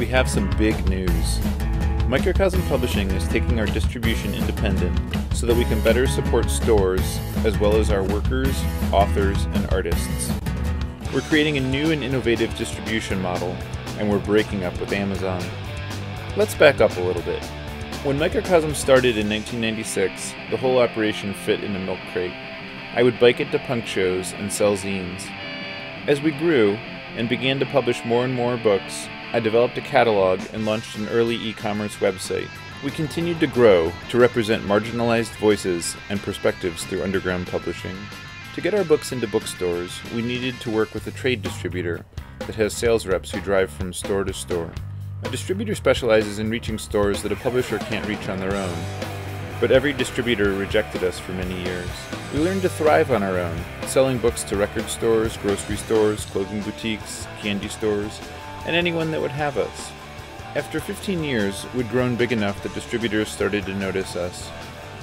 we have some big news. Microcosm Publishing is taking our distribution independent so that we can better support stores as well as our workers, authors, and artists. We're creating a new and innovative distribution model, and we're breaking up with Amazon. Let's back up a little bit. When Microcosm started in 1996, the whole operation fit in a milk crate. I would bike it to punk shows and sell zines. As we grew and began to publish more and more books, I developed a catalog and launched an early e-commerce website. We continued to grow to represent marginalized voices and perspectives through underground publishing. To get our books into bookstores, we needed to work with a trade distributor that has sales reps who drive from store to store. A distributor specializes in reaching stores that a publisher can't reach on their own, but every distributor rejected us for many years. We learned to thrive on our own, selling books to record stores, grocery stores, clothing boutiques, candy stores, and anyone that would have us. After 15 years, we'd grown big enough that distributors started to notice us.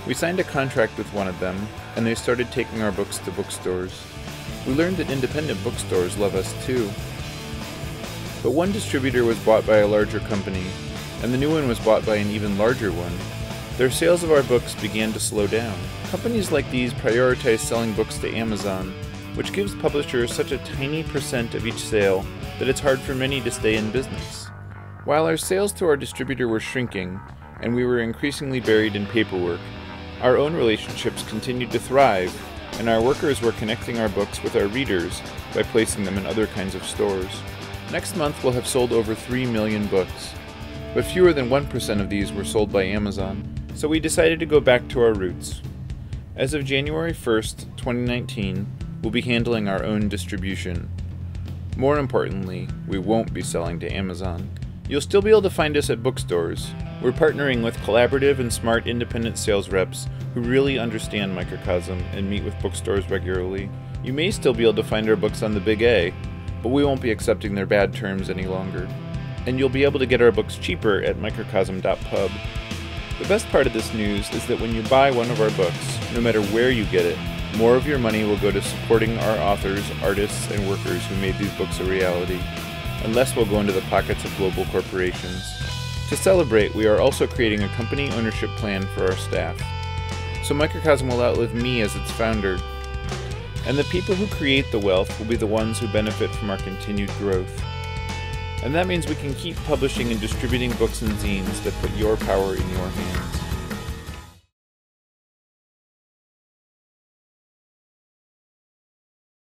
We signed a contract with one of them, and they started taking our books to bookstores. We learned that independent bookstores love us too. But one distributor was bought by a larger company, and the new one was bought by an even larger one. Their sales of our books began to slow down. Companies like these prioritize selling books to Amazon, which gives publishers such a tiny percent of each sale that it's hard for many to stay in business. While our sales to our distributor were shrinking, and we were increasingly buried in paperwork, our own relationships continued to thrive, and our workers were connecting our books with our readers by placing them in other kinds of stores. Next month we'll have sold over 3 million books, but fewer than 1% of these were sold by Amazon, so we decided to go back to our roots. As of January 1st, 2019, we'll be handling our own distribution. More importantly, we won't be selling to Amazon. You'll still be able to find us at bookstores. We're partnering with collaborative and smart independent sales reps who really understand Microcosm and meet with bookstores regularly. You may still be able to find our books on the Big A, but we won't be accepting their bad terms any longer. And you'll be able to get our books cheaper at microcosm.pub. The best part of this news is that when you buy one of our books, no matter where you get it, more of your money will go to supporting our authors, artists, and workers who made these books a reality, and less will go into the pockets of global corporations. To celebrate, we are also creating a company ownership plan for our staff. So Microcosm will outlive me as its founder, and the people who create the wealth will be the ones who benefit from our continued growth. And that means we can keep publishing and distributing books and zines that put your power in your hands.